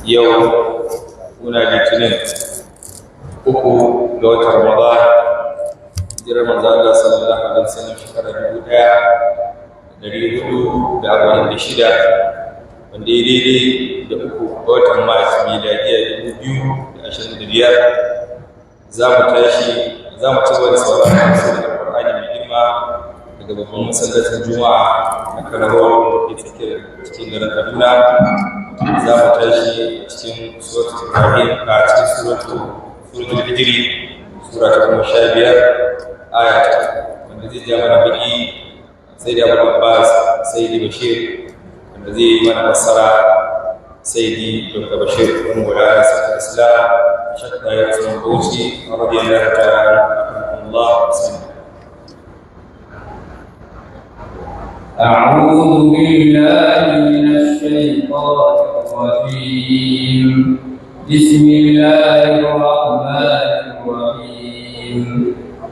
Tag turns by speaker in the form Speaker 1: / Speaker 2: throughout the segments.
Speaker 1: yau muna litinin 3 ga watan Ramadan, hijirar manzo Allah sallallahu alaihi wasallam shekara 1446 wanda ya daidai da 3 ga watan Mars miladiya 2025. za mu ci gaba da sauraron tafsirin Alƙur'ani mai girma daga babban masallacin Juma'a na Karawa da ke cikin garin Kaduna. za mu tashi cikin suratul Ibrahim a cikin suratul Hijr, sura ta 15 aya ta wanda zai ja mana baki sai da Abu Abbas sai da Bashir wanda zai yi mana fassara sai da Dr. Bashir ibn Mulana Sakar Islam shakka ya tsaron Bauchi radiyallahu ta'ala Allah.
Speaker 2: أعوذ بالله من الشيطان الرجيم. بسم الله الرحمن الرحيم.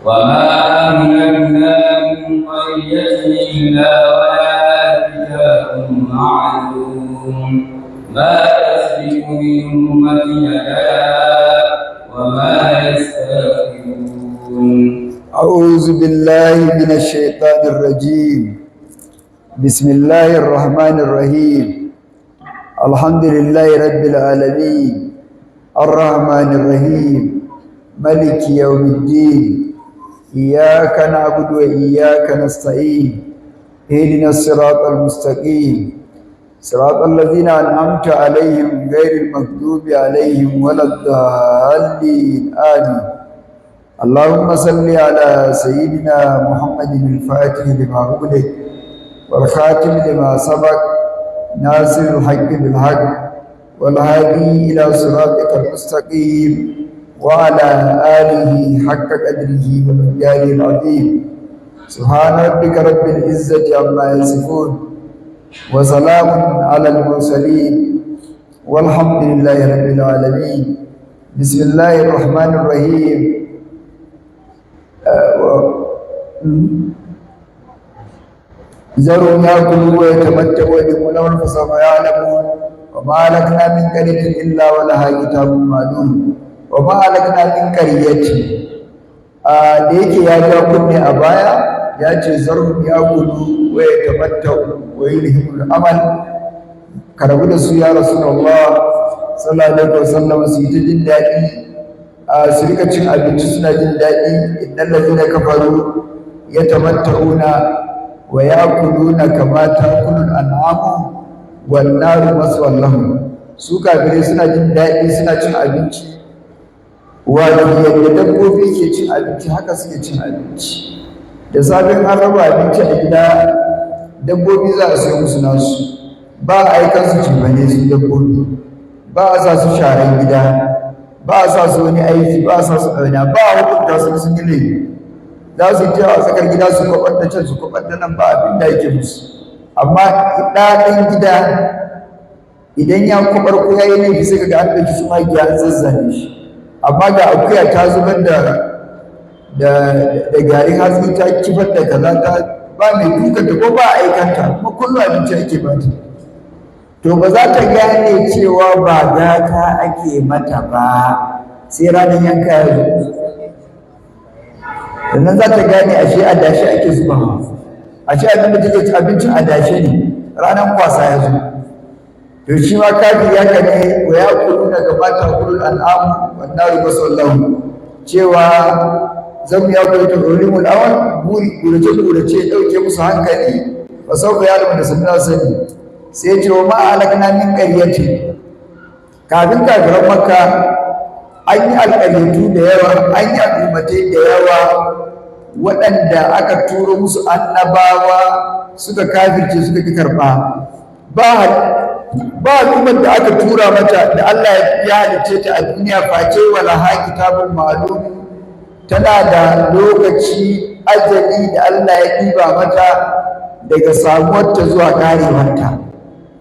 Speaker 2: وما أهلكنا من قرية إلا ولها كتاب معلوم ما تسبق من أمة أجلها وما يستأخرون.
Speaker 3: أعوذ بالله من الشيطان الرجيم. بسم الله الرحمن الرحيم. الحمد لله رب العالمين الرحمن الرحيم ملك يوم الدين. إياك نعبد وإياك نستعين. اهدنا الصراط المستقيم صراط الذين أنعمت عليهم غير المغضوب عليهم ولا الضالين آمين. اللهم صل على سيدنا محمد الفاتح لما أغلق والخاتم لما سبق ناصر الحق بالحق والهادي إلى صراطك المستقيم وعلى آله حق قدره ومقداره العظيم. سبحان ربك رب العزة عما يصفون وسلام على المرسلين والحمد لله رب العالمين. بسم الله الرحمن الرحيم. ذرهم يأكلوا ويتمتعوا ويدخلون فسوف يعلمون. وما أهلكنا من قرية إلا ولها كتاب معلوم. وما أهلكنا من قرية da yake ya ja kunne a baya ya ce zarhum ya'kulu wa yatamatta'u wa yulhimul amal. Ka rabu da su ya Rasulullah sallallahu alaihi wasallam, su yi ta jin daɗi, su rika cin abinci suna jin daɗi. innal ladina kafaru yatamatta'una wa ya'kuluna kama ta'kulul an'amu wan naru maswal lahum. Su kafirai suna jin daɗi suna cin abinci, wato yadda dabbobi ke cin abinci haka suke cin abinci. Da safin an raba abinci a gida dabbobi za a sayo musu nasu, ba a aikan su cimane su dabbobi, ba a sa su sharan gida, ba a sa su wani aiki, ba a sa su ɗauna, ba a hukunta su sun yi laifi. za su yi a tsakar gida su kwabar da can su kwabar da nan, ba abin da yake musu. Amma ɗaɗin gida idan ya kwabar ko ya yi laifi sai kaga an ɗauki su magiya an zazzane shi. Amma ga akuya ta zubar da garin hatsi ta kifar da kaza ta ba mai dukanta ko ba aikanta kuma kullum abinci ake ba ta, to ba za ta gane cewa ba gata ake mata ba sai ranar yanka ya zo. sannan za ta gane ashe adashe ake zuba, ashe abin da take abincin adashe ne, ranar kwasa ya zo. to shi ma kafin ya kane wa ya kulu daga mata kulul al'amu wanda ruba sallahu cewa zan ya kulu ta ulimul awal gurace ɗauke musu hankali ba sauka ya da sunna sani. sai ce wa ma halakna min qaryati, kafin kafiran makka an yi alƙaryatu da yawa, an yi al'ummatai da yawa waɗanda aka turo musu annabawa suka kafirce suka ki karɓa. ba al'ummar da aka tura mata da Allah ya halicce ta a duniya face wala ha kitabun ma'lum, tana da lokaci ajali da Allah ya ɗiba mata daga samuwarta zuwa ƙarewarta.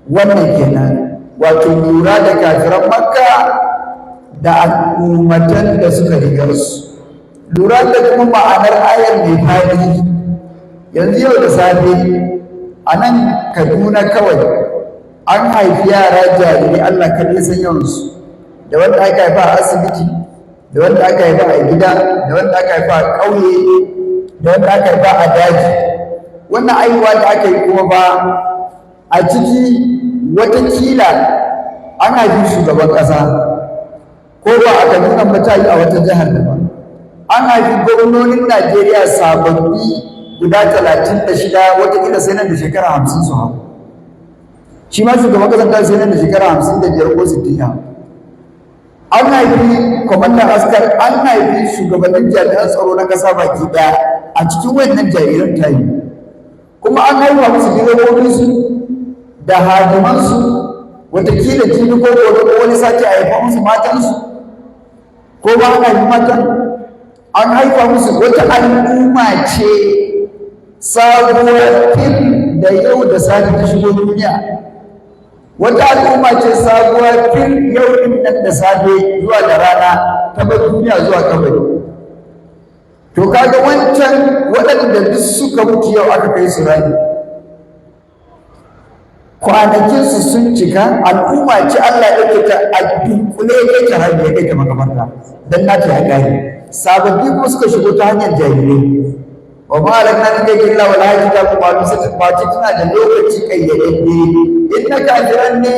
Speaker 3: wannan kenan wato lura da kafiran makka da al'ummatan da suka riga su, lura da kuma ma'anar ayar mai fadi. yanzu yau da safe a nan Kaduna kawai an haifi yara jarirai Allah kaɗai san yawansu, da wanda aka haifa a asibiti, da wanda aka haifa a gida, da wanda aka haifa a ƙauye, da wanda aka haifa a daji. Wannan aihuwa da aka yi kuma ba a ciki watakila an haifi shugaban ƙasa, ko ba a Kaduna ba ta yi a wata jihar da ba. An haifi gwamnonin Najeriya sababbi guda 36, watakila sai nan da shekara 50 su hau. Shi ma shugaban ƙasar ta sai nan da shekara 55 ko 60 ya. An haifi kwamandan askar, an haifi shugabannin jami'an tsaro na ƙasa baki ɗaya a cikin wannan jariran tayi. Kuma an haifa musu direbobinsu da hadimansu, watakila jibi ko gobe ko wani sati a haifa musu matansu, ko ba an haifi matan. An haifa musu wata al'umma ce sabuwar fil da yau da sati ta shigo duniya. Wata al'umma ce sabuwar fil yau din nan da safe zuwa da rana ta bar duniya zuwa kabari. To kaga wancan waɗanda duk suka mutu yau aka kai su rani, kwanakinsu sun cika, al'umma ce Allah ya ɗauke ta a dunkule ya ta hanyar ya kai ta makamarta don nata ya ƙare. Sababbi kuma suka shigo ta hanyar jarirai. Wa ma alakna min illa wal hajji ta kuma bisa tabbati tana da lokaci kayyadadde. In na kafiran ne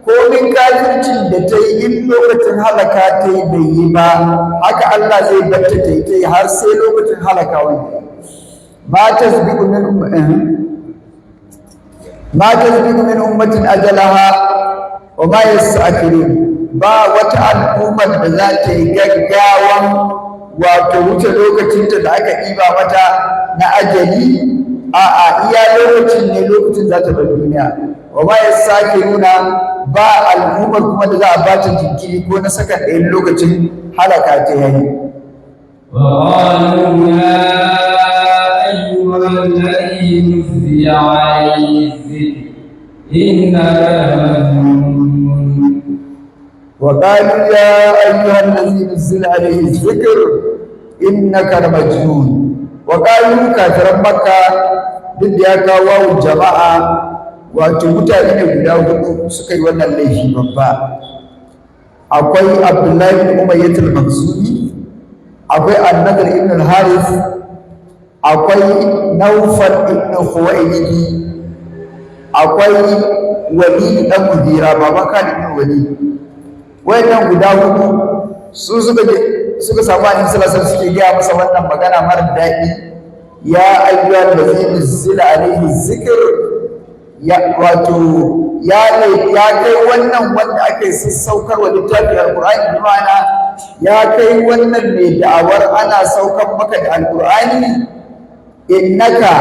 Speaker 3: ko min kafircin da ta yi, in lokacin halaka ta yi bai yi ba, haka Allah zai batta ta yi har sai lokacin halaka wani. Ma tasbiqu min ummatin ajalaha wa ma yasta'khirun. Ba wata al'ummar da za ta yi gaggawan wato wuce lokacinta da aka ɗiba mata na ajali, a'a iya lokacin ne, lokacin za ta bar duniya. Wa ma yasta'khiruna, ba al'ummar kuma da za a ba ta jinkiri ko na sakan ɗayan lokacin halaka ta yayi.
Speaker 2: وقالوا يا أيها الذي نزل عليه الذكر إنك لمجنون.
Speaker 3: وقالوا يا أيها الذي نزل عليه الذكر إنك لمجنون. وقالوا كافر مكة duk ya kawo jama'a, wato mutane ne guda hudu suka yi wannan laifi babba. Akwai Abdullahi ibn Umayyah al-Makhzumi, akwai An-Nadr ibn al-Harith, akwai Nawfal ibn Khuwaylid, akwai Walid ibn Mughira, baban Khalid ibn Walid. Wayannan guda hudu su suka samu Annabi sallallahu alaihi wasallam suke gaya masa wannan magana mara daɗi. Ya ayyuhal ladzina nuzila alaihi zikr, wato ya kai wannan wanda ake sassaukar wa littafin alqur'ani, bi ma'ana ya kai wannan mai da'awar ana saukar maka da alqur'ani, innaka,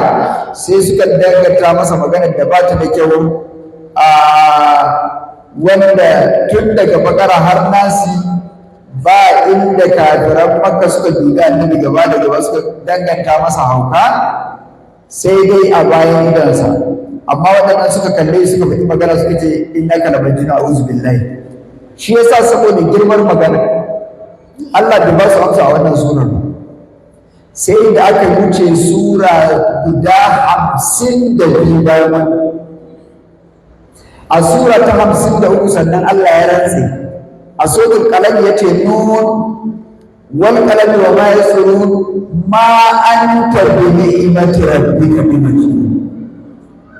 Speaker 3: sai suka danganta masa maganar da ba ta da kyau, wanda tun daga bakara har nasi ba inda kafiran Makka suka dubi Annabi gaba da gaba suka danganta masa hauka, sai dai a bayan idansa. Amma waɗannan suka kalle suka faɗi magana suka ce innaka lamajnun, a'udhu billahi. Shi yasa saboda girman magana Allah bai ba su amsa a wannan surar ba, sai da aka wuce sura guda 52 bayan wannan. A sura ta 53 sannan Allah ya rantse a suratul qalam yace nun wal qalam wa ma yasrun ma anta bi ni'mati rabbika bimajnun,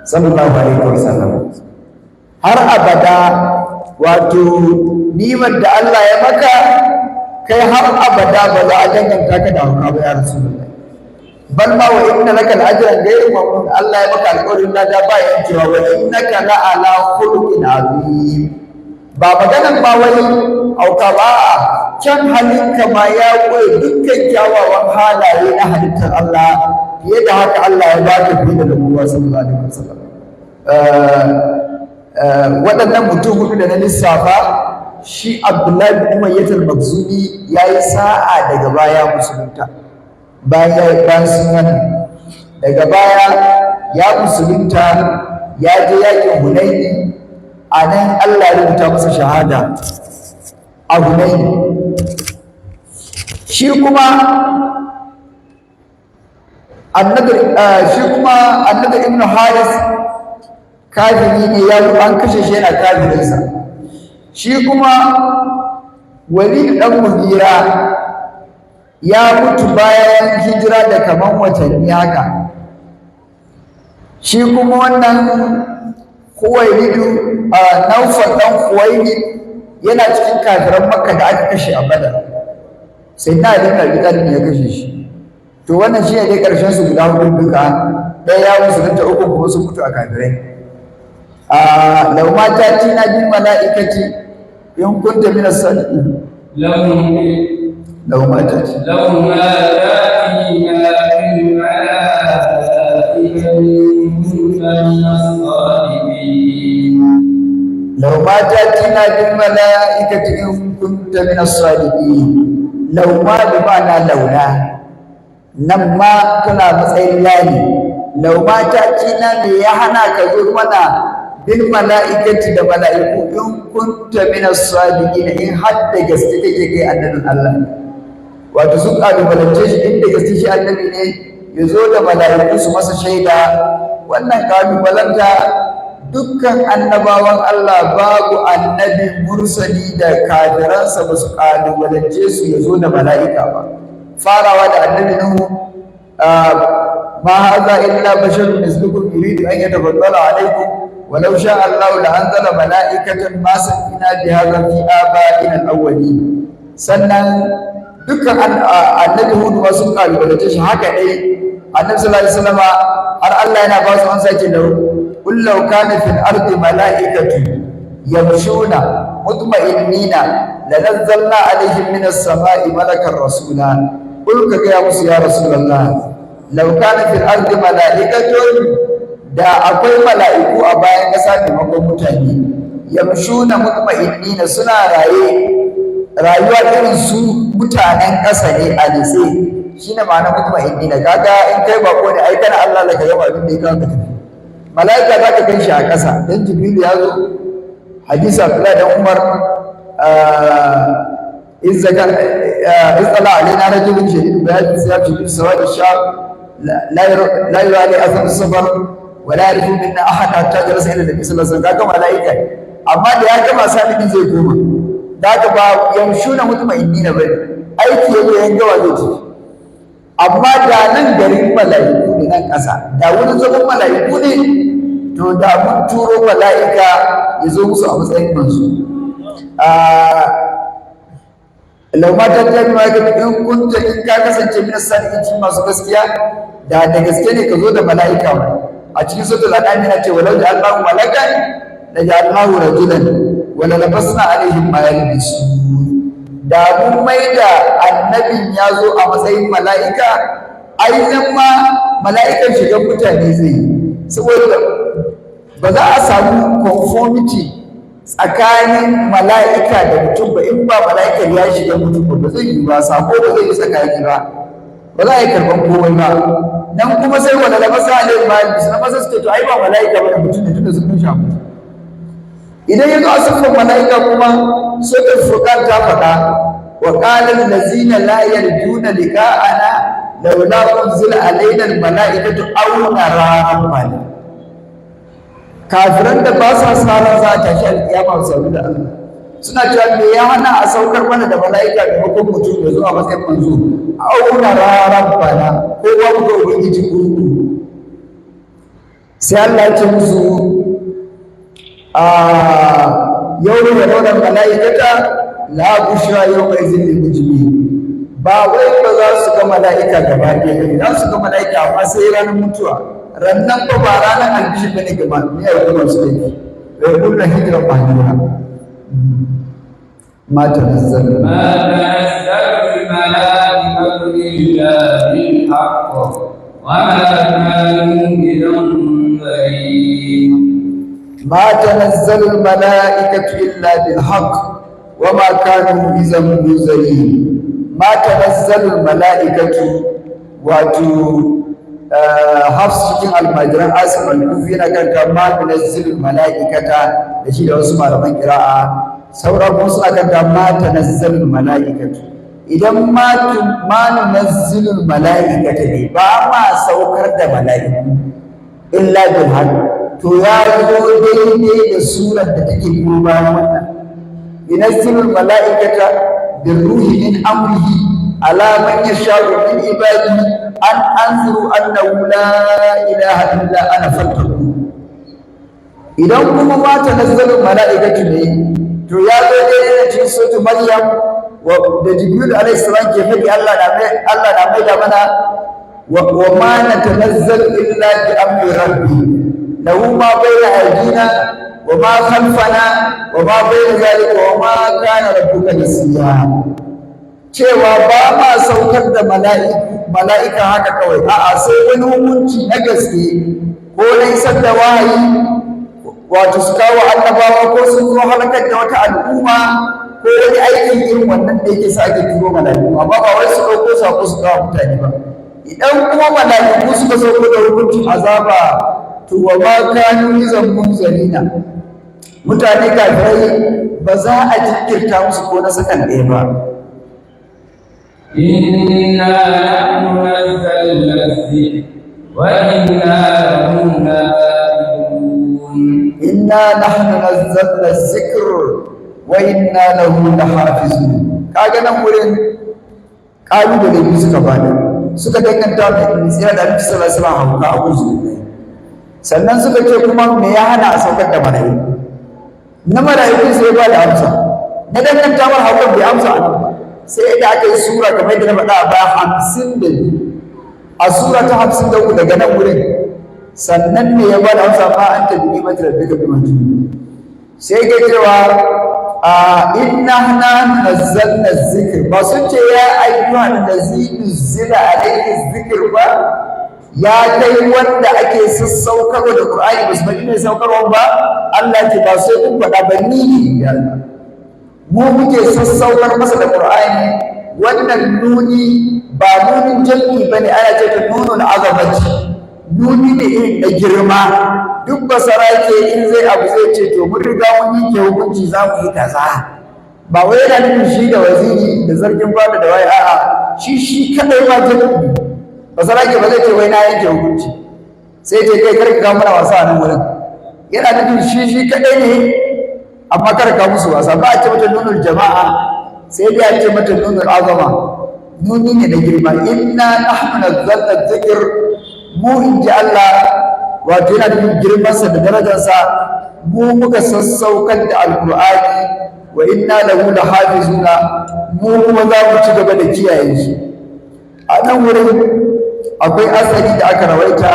Speaker 3: sallallahu alaihi wasallam. Har abada wato ni'mar da Allah ya maka kai har abada ba za a danganta ka da hauka ba ya rasulullah. Bal ma wa inna laka al-ajran ghayra mamnun, Allah ya maka alƙawarin lada ba yankewa, wa innaka la ala khuluqin azim. Ba maganan ba wani auka ba, can halinka ma ya koyi dukkan kyawawan halaye na halittar Allah, fiye da haka Allah ya baka fiye da nabuwa sallallahu alaihi wasallam. Waɗannan mutum hudu da na lissafa, shi Abdullahi bin Umayyah al-Makhzumi yayi sa'a daga baya musulunta. Bayan sun wannan daga baya ya musulunta, ya je yakin Hunaini, a nan Allah ya rubuta masa shahada a Hunaini. Shi kuma An-Nadr ibn Haris kafiri ne ya an kashe shi yana kafirinsa. Shi kuma Walid ɗan Mughira ya mutu bayan hijira da kaman watanni haka. Shi kuma wannan Khuwailidu Naufal ɗan Khuwailid yana cikin kafiran Makka da aka kashe a Badar. Sai na Ali ibn Abi Talib ya kashe shi. To wannan shi ne dai ƙarshen su guda hudu duka. Ɗaya ya musulunta, uku kuma sun mutu a kafirai. Law ma ta'tina bil mala'ikati in kunta min as-sadiqin. لو ما تأتينا بالملائكة إن كنت من الصادقين. لو ما بمعنى لولا نما كنا مسائل لاني لو ما تأتينا ليحنا كذرمنا بالملائكة الملائكة إن كنت من الصادقين إن حتى جستك أن الله wato sun kalubalance shi inda gaske shi annabi ne ya zo da mala'iku su masa shaida. Wannan kalubalanta dukkan annabawan Allah babu annabi mursali da kafiransa ba su kalubalance su ya zo da mala'ika ba. Farawa da annabi Nuhu ma haza illa basharun mislukum yuridu an yatafaddala alaykum walau sha Allah la anzala mala'ikatan ma sami'na bi hadha fi aba'ina al-awwalin. Sannan dukkan annabi Hudu ma sun kalubalance shi haka dai. Annabi sallallahu alaihi wasallam har Allah yana ba su ansa ce da qul law kana fil ardi malaikatu yamshuna mutma'innina lanazzalna alaihim minas sama'i malakan rasula. Qul ka ga musu ya rasulullah law kana fil ardi malaikatun, da akwai mala'iku a bayan kasa maimakon mutane, yamshuna mutma'innina suna rayuwa irin su mutanen ƙasa ne a nitse, shi ne ma'ana mutma'innina. Kaga in kai bako ne ai kana Allah laka yau abin da ya kawo ka tafi. Mala'ika za ka kai shi a ƙasa. Dan Jibril ya zo hadisi Abdullah dan Umar izala alaina rajulun shadidun bayadin siyab shadidun sawadi shab la yura alai athar safar wa la yarifu minna ahad hatta jalasa ila nabi sallallahu alaihi wasallam. Kaga mala'ika amma da ya gama sabiqin zai koma. Da ka ba yamshuna mutma'innina bane, aiki yazo yan gawa zai ci. Amma da nan garin mala'iku ne nan ƙasa, da wurin zaman mala'iku ne, to da mun turo mala'ika ya zo musu a matsayin manzo. Lau ma ta tafi ma ga in kunta in ka kasance min sadiqin masu gaskiya, da gaske ne ka zo da mala'ika ba. A cikin suratul an'am yana ce walau ja'alnahu malakan la ja'alnahu rajulan wala labasna alaihim ma yalbisun. Da mun maida annabin ya zo a matsayin mala'ika, ainihin ma mala'ikan shigan mutane zai yi, saboda ba za a samu conformity tsakanin mala'ika da mutum ba. In ba mala'ikan ya shiga mutum ba zai yi ba, sako ba zai yi tsakani ba za a yi karɓar komai ba. Nan kuma sai wala labasna alaihim ma yalbisun, na masa suke to ai ba mala'ika ba da mutum ne tunda sun sha mutum. Idan ya zo a siffar mala'ika kuma suratul furqan ta faɗa wa qala allazina la yarjuna liqa'ana laula unzila alaina almala'ikatu aw nara rabbana. Kafiran da ba sa sa ran za ta shi alƙiyama su da Allah suna cewa me ya hana a saukar mana da mala'ika maimakon mutum ya zo a matsayin manzo, aw nara rabbana, ko ba mu ga ubangiji kurku. Sai Allah ya ce musu yau da raunar mala'ikata la bushra yau mai zin lil ba wai ba za su ga mala'ika gaba ɗaya, za su ga mala'ika amma sai ranar mutuwa. Rannan ba ranar albishi bane gaba ne ya kuma su dai bai kullu hijra mahjura ma tanazzalu
Speaker 2: الملائكة إلا بالحق وما كانوا بمنذرين.
Speaker 3: ما تنزل الملائكة إلا بالحق وما كانوا إذا منذرين. ما تنزل الملائكة واتو حفص cikin almajiran Asim al-Kufi na kanta ma tunazzilul mala'ikata da shi da wasu malaman qira'a. Sauran kuma suna kanta ma tanazzalul mala'ikatu. Idan ma nunazzilul mala'ikata ne ba ma saukar da mala'iku illa bil haqq to ya zo daidai da surar da take biyo bayan wannan yunazzilul mala'ikata birruhi min amrihi ala man yasha'u min ibadihi an anziru annahu la ilaha illa ana fattaqun. Idan kuma ma tanazzalul mala'ikatu ne to ya zo daidai da cikin suratul maryam da jibril alayhi salam ke faɗi Allah na mai da mana wa ma natanazzalu illa bi amri rabbi lahu ma bayna aydina wa ma khalfana wa ma bayna zalika wa ma kana rabbuka nasiya. Cewa ba ma saukar da mala'ika haka kawai, a'a sai wani hukunci na gaske ko na isar da wahayi, wato su kawo annabawa ko sun zo halakar da wata al'umma ko wani aikin irin wannan da yake sa ake turo mala'iku, amma ba wai su ɗauko sako su kawo mutane ba. Idan kuma mala'iku suka sauko da hukuncin azaba to wa ma kanu izan munzalina, mutane kafirai ba za a jinkirta musu ko na sakan ɗaya ba.
Speaker 2: إنا نحن نزلنا الذكر وإنا له لحافظون.
Speaker 3: إنا نحن نزلنا الذكر وإنا له لحافظون. kaga nan wurin kalubale ne suka bada, suka danganta da misira da Annabi sallallahu alaihi wasallam hauka a guzu, sannan suka ce kuma me ya hana a saukar da mala'iku. Na mala'iku sai ba da amsa, na danganta mar haukan bai amsa a nan ba, sai da aka yi sura kamar yadda na faɗa a baya 52, a sura ta 53 daga nan wurin sannan ne ya ba da amsa ma an tabi ni mata da duka bi sai ga cewa inna nazzalna zikr, ba sun ce ya ayyuhan lazina zila alayhi zikr ba, ya kai wanda ake sassaukarwa da Qur'ani ba su bari ne saukarwa ba. Allah ce ba sai kun faɗa ba, ni ya Allah mu muke sassaukar masa da Qur'ani. Wannan nuni ba nunin jami'i bane, ana ce ta nunul azamati, nuni ne irin da girma. Duk basara ke in zai abu zai ce to mun riga mun yanke hukunci za mu yi kaza, ba wai yana nufin shi da waziri da zargin fada da waye, a'a shi kadai ba jami'i. Basara ke ba zai ce wai na yanke hukunci, sai ce kai karka kawo mana wasa a nan wurin, yana nufin shi kadai ne, amma kada ka musu wasa. Ba a ce mata nunul jama'a, sai dai a ce mata nunul azama, nuni ne da girma. Inna nahnu nazzalna dhikr, mu in ji Allah, wato yana da girmansa da darajarsa, mu muka sassaukar da alqur'ani wa inna lahu lahafizuna, mu kuma za mu ci gaba da kiyaye shi. A nan wurin akwai asali da aka rawaita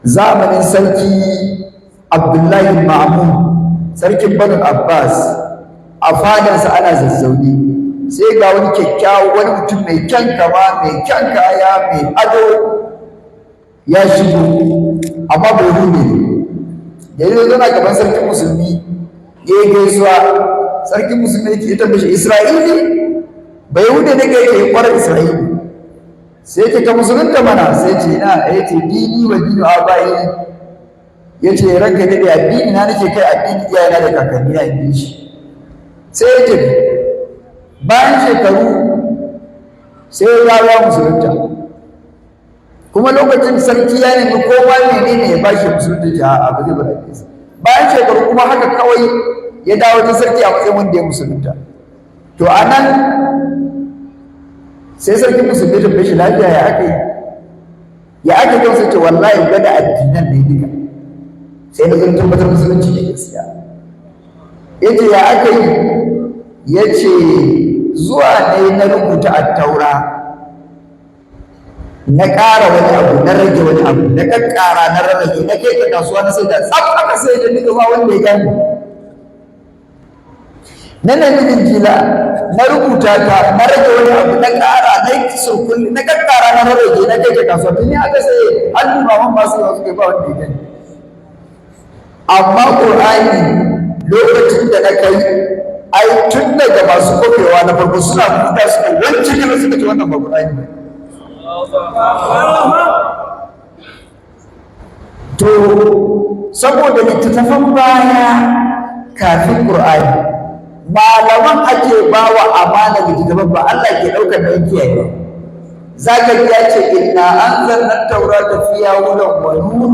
Speaker 3: zamanin sarki Abdullahi Ma'mun, sarkin Banu Abbas, a fadarsa ana zazzaune, sai ga wani kyakkyawa, wani mutum mai kyan kama, mai kyan kaya, mai ado ya shigo, amma bai rume ne. Da ya zana gaban sarkin musulmi ya yi gaisuwa, sarkin musulmi ya tambaye shi, Isra'ili? Bai hude ne ga yake kwarar Isra'ili. Sai ce ka musulunta mana, sai ce na, ya ce dini wa dini a bayi, ya ce ranka daɗe addini na nake kai, addini iyayena da kakanni a yi shi. Sai ya tafi, bayan shekaru sai ya dawo musulunta, kuma lokacin sarki ya nemi kowa menene ya bashi musulunta, a ba zai bada kisa. Bayan shekaru kuma haka kawai ya dawo ta sarki a matsayin wanda ya musulunta. To a nan sai sarki musulmi ta bashi lafiya, ya aka yi sai ce wallahi gwada addinan ne duka, sai da zan tabbatar musulunci ne gaskiya. Ya ce ya aka yi, ya ce zuwa ne na rubuta attaura, na ƙara wani abu, na rage wani abu, na ƙaƙƙara, na rarrage, na kai ta kasuwa na sai da tsaf aka sai da duka ba wanda ya gani. Na nufin jila, na rubuta ta, na rage wani abu, na ƙara, na yi surkulli, na ƙaƙƙara, na rarrage, na kai ta kasuwa, tun yi aka sai an limaman masu yawa suka ba wanda ya gani. Amma Ƙur'ani lokacin da na kai, ai tun daga masu kofewa na farko suna buɗa suka wance kana suka ce wannan ba Ƙur'ani ba. To saboda littattafan baya kafin Ƙur'ani, malaman ake ba wa amana littattafan, ba Allah ke ɗaukar da kiyaye ba. Zaka ji ya ce inna anzalna at-taurata fiha hudan wa nur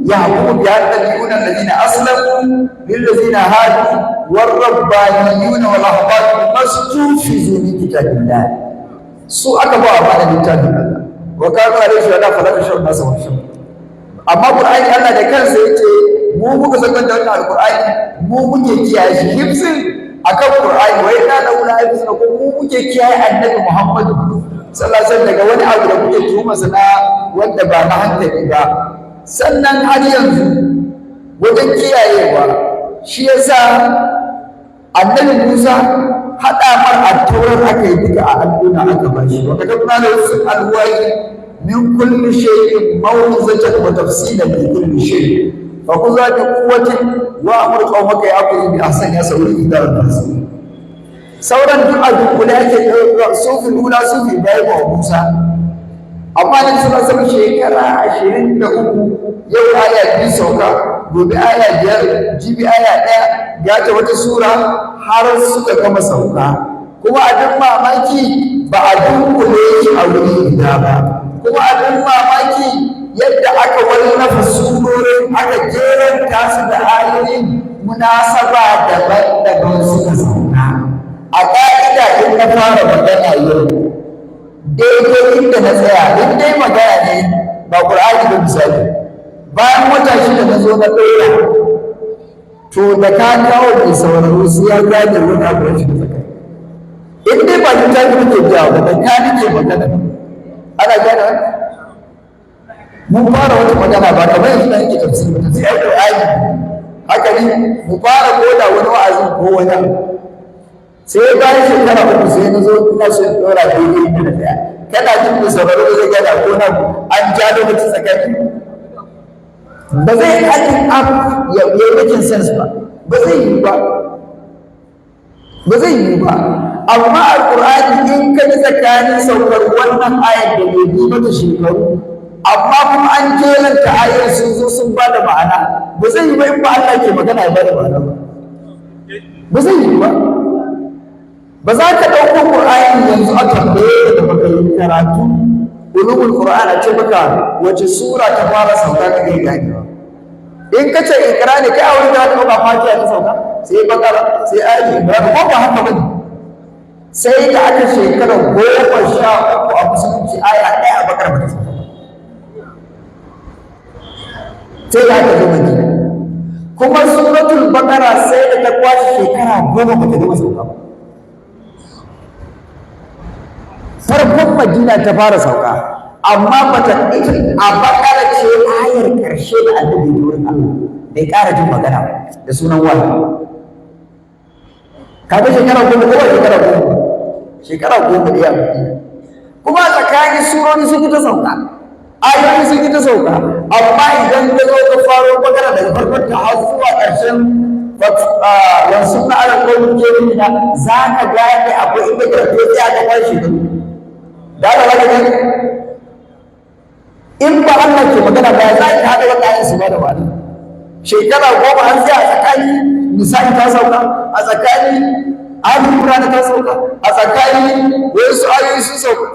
Speaker 3: يحكم بها النبيون الذين أسلموا للذين هادوا والربانيون والأحبار بما استحفظوا من كتاب الله su aka ba wa da littafin Allah wa kanu alaihi wa la falaka shau nasa wa shau amma Qur'ani Allah da kansa yace mu muka sakar da wannan Qur'ani mu muke kiyaye shi hifzin akan Qur'ani wai na da wala hifzin ko mu muke kiyaye annabi Muhammad sallallahu alaihi wasallam daga wani abu da kuke tuhuma sana wanda ba na hankali ba sannan har yanzu wajen kiyayewa shi yasa annabi Musa haɗa mar attaurar aka yi duka a al'una aka bashi wa katabna lahu fil alwahi min kulli shay'in maw'izatan wa tafsilan li kulli shay fa khudha bi quwwatin wa amur qawmaka ya'khudhu bi ahsani sauri idan nas sauran duk a dukkule ake sufi ula sufi bai wa Musa amma nan suna sama shekara 23 yau aya 2 sauka gobe aya 5 jibi aya 1 gata wata sura har suka gama sauka kuma abin mamaki ba a dunkule shi a wuri guda ba kuma abin mamaki yadda aka wallafa surorin aka jeranta su da ayoyin munasaba daban-daban suka sauka a ƙa'ida in na fara magana yau daidai inda na tsaya in dai magana ne ba ƙur'ani ba misali bayan wata shida na zo na ɗora to da ka kawo mai sauraro sai ya gane wani abu da shi da in dai ba ta tafi nake jawo ba da ka nake magana ana gane wani mun fara wata magana ba kamar yanzu da yake tafsiri ba sai ai Qur'ani haka ne mu fara koda wani wa'azin ko wani sai bayan shekara uku sai na zo ina so in ɗora daidai inda na tsaya kana jin mai sauraro zai gane ko na an ja da mutum tsakani ba zai haɗin up ya making sense ba ba zai yi ba ba zai yi ba amma alƙur'ani in ka ji tsakanin saukar wannan ayar da mai bi mata shekaru amma kuma an jelanta ayar sun zo sun ba da ma'ana ba zai yi ba in ba Allah ke magana ya ba da ma'ana ba ba zai yi ba ba za ka ɗauko ƙur'ani yanzu a tambaye da baka yi karatu ulumul qur'an a ce maka wace sura ta fara sauka ka kai ganewa in ka ce ikra ne kai a wurin da ka ba fatiha ta sauka sai bakara sai ali ba ko ba haka bane sai da aka shekara 13 a musulunci aya ɗaya a bakara ba ta sauka sai da aka zo madina kuma suratul bakara sai da ta kwashe shekara 10 ba ta gama sauka ba farkon madina ta fara sauka amma bata ita a bakara ce ayar karshe da annabi da wurin Allah bai ƙara jin magana da sunan wani kaga shekara 10 ko shekara 10 da ya kuma tsakanin surori sun yi ta sauka ayoyi sun yi ta sauka amma idan ka zo ka faro bakara daga farkon ta har zuwa ƙarshen wasu na ala kawai ke da za ka gane akwai inda ka tafi ya ka bashi da Allah ba ka in ba Allah ke magana ba za ki haɗa wata ayin su ba da wani shekara 10 an tsaya a tsakani misali ta sauka a tsakani ayin Qur'ani ta sauka a tsakani wasu ayoyi sun sauka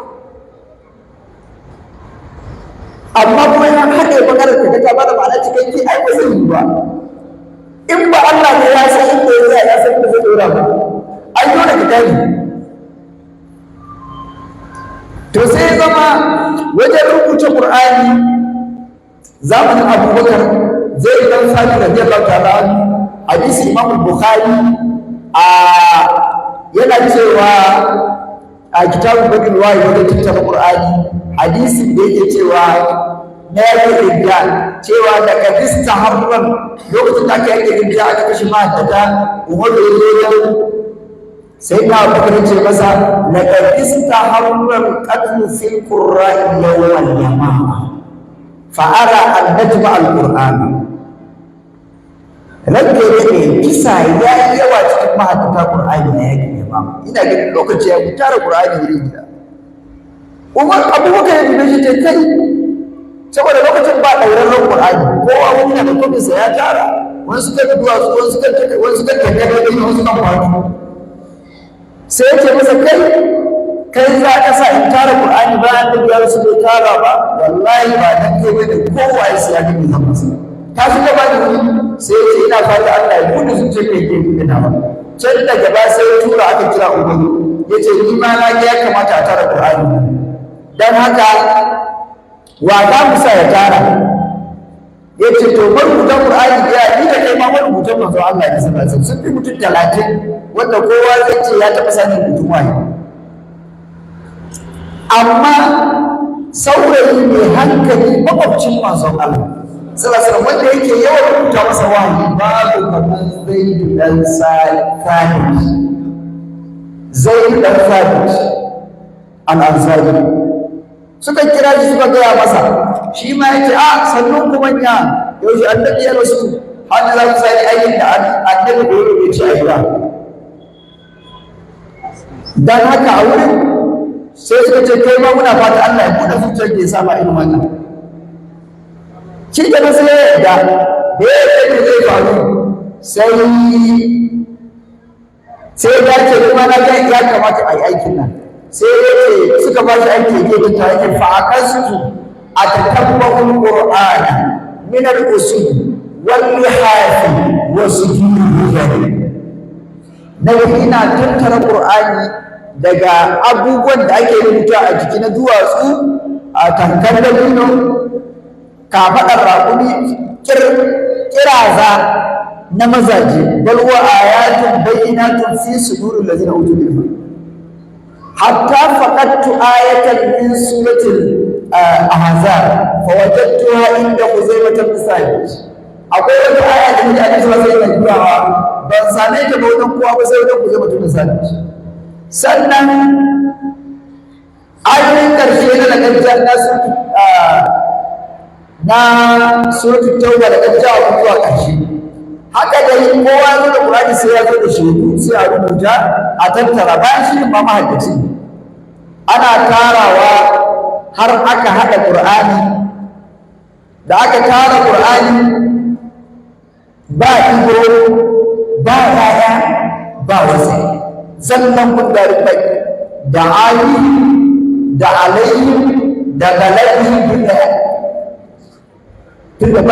Speaker 3: amma kuma ya haɗe magana ka ta ba da ma'ana cikakke ai ba zai yi ba in ba Allah ne ya san inda ya tsaya ya san inda zai dora ba ai dole ka gani to sai zama wajen rubuta Qur'ani zamanin Abubakar zai dan sani radiyallahu ta'ala hadisi Imam Bukhari yana cewa a kitabul Badr wa'i wajen tattara Qur'ani hadisi da yake cewa na yake rinja cewa daga dista harran lokacin da aka yake rinja aka kashe mahaddata Umar da ya sai na Abubakar ce masa laqad istaharra al-qatl fil qurra'i yawm al-yamama fa ara an najma al-qur'an rage ne kisa ya yi yawa cikin mahaddata Qur'ani na yake yamama ina ganin lokaci ya tara Qur'ani wuri gida Umar Abubakar ya dube shi ce kai saboda lokacin ba ɗaurarren Qur'ani kowa wani da kwabinsa ya tara wani suka duwatsu wani suka tattaka wani suka faɗi sai yake masa kai za ka sa in tara Qur'ani bayan da biyar su bai tara ba wallahi ba dan kai bane kowa ya siya ne zan masa ta shi gaba da wuri sai ya ce ina fata Allah ya buɗe zuciyar da yake buɗe na ba can da gaba sai ya tura aka kira ubangi ya ce ni ma na ga ya kamata a tara Qur'ani dan haka wa za mu sa ya tara ya ce to marubutan Qur'ani ya ni da kai ma marubutan manzo Allah ya saka sun fi mutum 30 wanda kowa zai ce ya taɓa sanin mutum waye amma saurayi mai hankali makwabcin manzon Allah sallallahu wanda yake yawan rubuta masa wahayi babu kamar Zaid dan Thabit al-Ansari suka kira shi suka gaya masa shi ma yake sannun ku manya yaushe annabi ya rasu har za ku sani aikin da annabi da yake ce a gida dan haka a wurin sai suka ce kai ma muna fata Allah ya buɗe zuciyar ke sa ma irin wannan shi ke nan sai ya yarda da ya yarda zai faru sai ya dace kuma na ga ya kamata a yi aikin nan sai ya ce suka ba shi aiki ke ta yake fa'akastu atatabba'ul qur'ana min al-usul wal lihafi wa sujudi na ina tattara qur'ani daga abubuwan da ake rubuta a jiki na duwatsu a tankar da bino kafaɗar raƙumi kiraza na mazaje balwa ayatun bayyinatun fi suduril ladina utul ilma hatta faqadtu ayatan min suratil ahzab fa wajadtuha inda Khuzaimah bin Thabit akwai wata aya da mutane su sai da duwawa ban same ta ba wajen kowa ba sai wajen Khuzaimah bin Thabit sannan ayoyin ƙarshe na lagajar na suratul tauba da ƙarshe zuwa ƙarshe haka dai kowa zo da Qur'ani sai ya zo da shaidu sai a rubuta a tattara bayan shi ma mahaddaci ana tarawa har aka haɗa Qur'ani da aka tara Qur'ani ba ido ba yaya ba wasu zallan gundarin bai da ali da alayhi da galabi duka tun da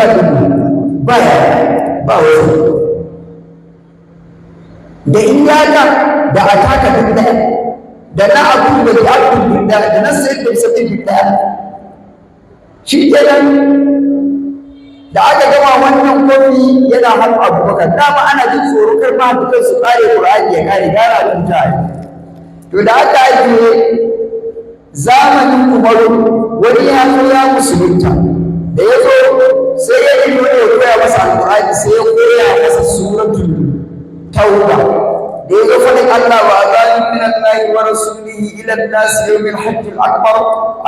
Speaker 3: ba wasu da iyaka da ataka duka da na abu da abu duka da na sai da sai duka shi kenan da aka gama wannan kofi yana hannu Abubakar dama ana jin tsoro kar ma fitar su kare Qur'ani ya kare gara rubuta to da aka ajiye zamanin Umaru wani ya zo ya musulunta da ya zo sai ya yi wani ya koya masa Al-Qur'ani sai ya koya masa suratul Tauba da ya zo faɗin Allah wa azalin min Allah wa rasulihi ila an-nas yawm al-hajj al-akbar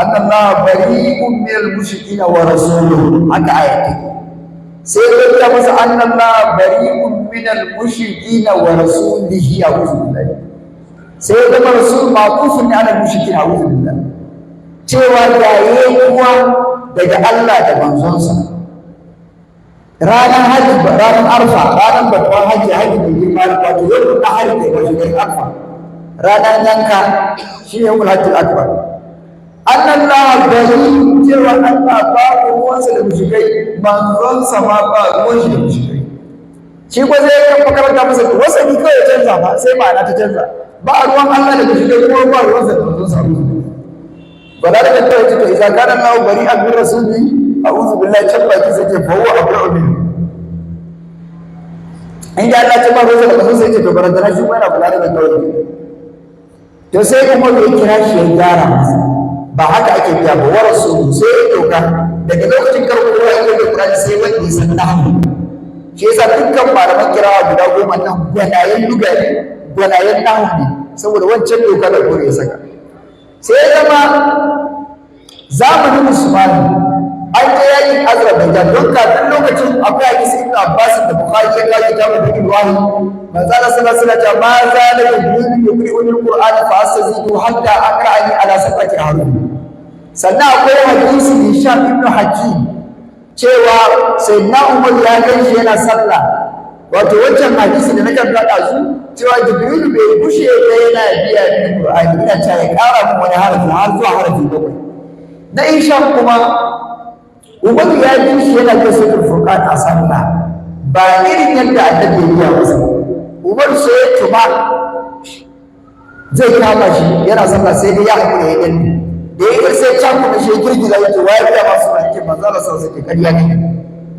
Speaker 3: anna Allah bari'un min al-mushrikeena wa rasuluhu haka ayati sai ya koya masa anna Allah bari'un min al-mushrikeena wa rasulihi a'udhu billahi sai ya zama rasul maqufun ne ala al-mushrikeena a'udhu billahi cewa da yayi kuwa daga Allah da manzonsa ranar hajji ranar arfa ranar babban hajji hajji da girma wato yau na hajji da wajen garin arfa ranar yanka shi ne wani hajji akbar annan na bari cewa Allah ba ruwansa da mushikai manzonsa ma ba ruwan shi da mushikai shi ko zai kan makaranta masa wasa ni kawai canza ba sai ma'ana ta canza ba ruwan Allah da mushikai kuma ba ruwansa da manzonsa ba da ta ce to idan kana Allah bari abin rasuli a'udhu billahi tabba ki sai fa huwa abra'u min inda Allah ta ba roza da kaso sai ce to barantana shi yana kula da kawai to sai kuma ya kira shi ya gyara ba haka ake biya ba wa rasulu sai ya doka daga lokacin karɓar ruwa ya da Qur'ani sai wanda ya san nahu shi yasa dukkan malaman kirawa guda 10 nan gwanayen lugari gwanayen nahu ne saboda wancan doka da gore ya saka sai ya zama zamanin Usman an je yakin Azerbaijan don kafin lokacin akwai hadisi Ibn Abbas da Bukhari ya kawo kitabu Bidil Wahyi manzo Allah sallallahu alaihi wasallam ma zala yuqri'ul Qur'an fa astazidu hatta aqra'ani ala sab'ati haruf sannan akwai hadisi Hisham ibn Hakim cewa sayyidina Umar ya ganshi yana sallah wato wancan hadisi da nake faɗa su cewa Jibril bai bushe da yana biya da Qur'ani ina cewa ya ƙara mun wani harafi har zuwa harafi 7 na Hisham kuma Umaru ya ji shi yana kai suratul Furqan a sallah ba irin yadda annabi ya yi masa. Umaru sai ya tuma zai kama shi yana sallah sai dai ya haƙura ya danne da ya sai can kuma shi girgiza ya ce waye biya masu ranke manzo Allah sallallahu alaihi wasallam kariya ne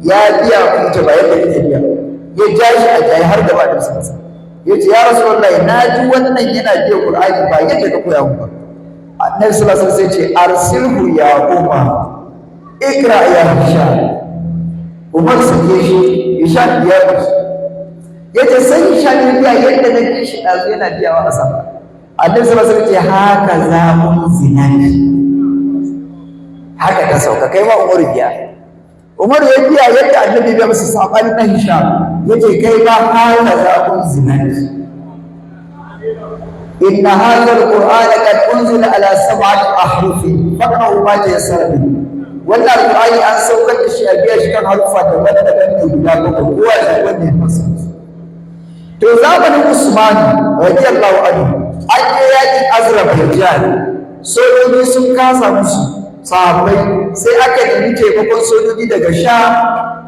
Speaker 3: ya biya ku ita ba yadda kake biya ya ja shi a jayi har gaba da su ya ce ya Rasulullahi na ji wannan yana biya Qur'ani ba yadda ka koya mu ba. Annabi sallallahu alaihi wasallam sai ce arsilhu ya Umar ikra ya Hisham. Umar sake shi Hisham ya musu ya ce sai Hisham ya biya yadda na ji shi ɗazu yana biyawa a sama. Annabi sallallahu alaihi wasallam ce haka za mu zinani haka ta sauka kai ma Umaru biya. Umaru ya biya yadda annabi ya masa sabani na Hisham yace kai ma haka za mu zinani. Inna hadha al-Qur'ana qad unzila ala sab'ati ahrufin faqra'u ma tayassara minhu. Wannan Qur'ani an saukar da shi a biya shi kan harufa daban-daban da guda bakwai kowa da wanda ya masa. To zamanin Usman radiyallahu anhu an yi yaƙin Azerbaijan sojoji sun kasa musu sahabbai sai aka nemi taimakon sojoji daga Sham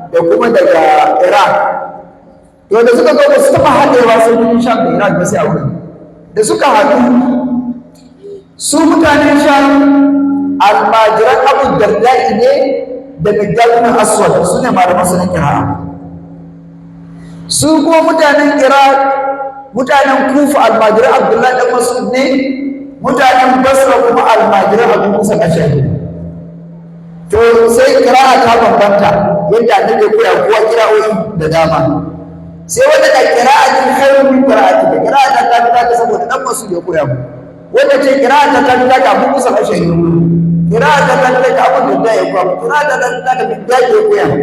Speaker 3: da kuma daga Iraq. To da suka zo ba su taɓa haɗewa sojojin Sham da Iraq ba sai a wurin. Da suka haɗu su mutanen Sham almajiran Abu Darda'i ne da Miqdad Aswad su ne malaman su na kira'a. Su kuma mutanen Iraq mutanen Kufa almajiran Abdullahi dan Mas'ud ne, mutanen Basra kuma almajiran Abu Musa Ashari. To sai kira'a ta bambanta yadda annabi ya koya kowa kira'o'i da dama. Sai wanda da qira'atin khairun min qira'ati da qira'ata ta ta saboda dan Mas'ud ya koya mu. Wanda ce qira'ata ta ta Abu Musa Ashari. Qira'ata ta ta Abu Darda ya koya mu. Qira'ata ta ta Miqdad ya koya mu.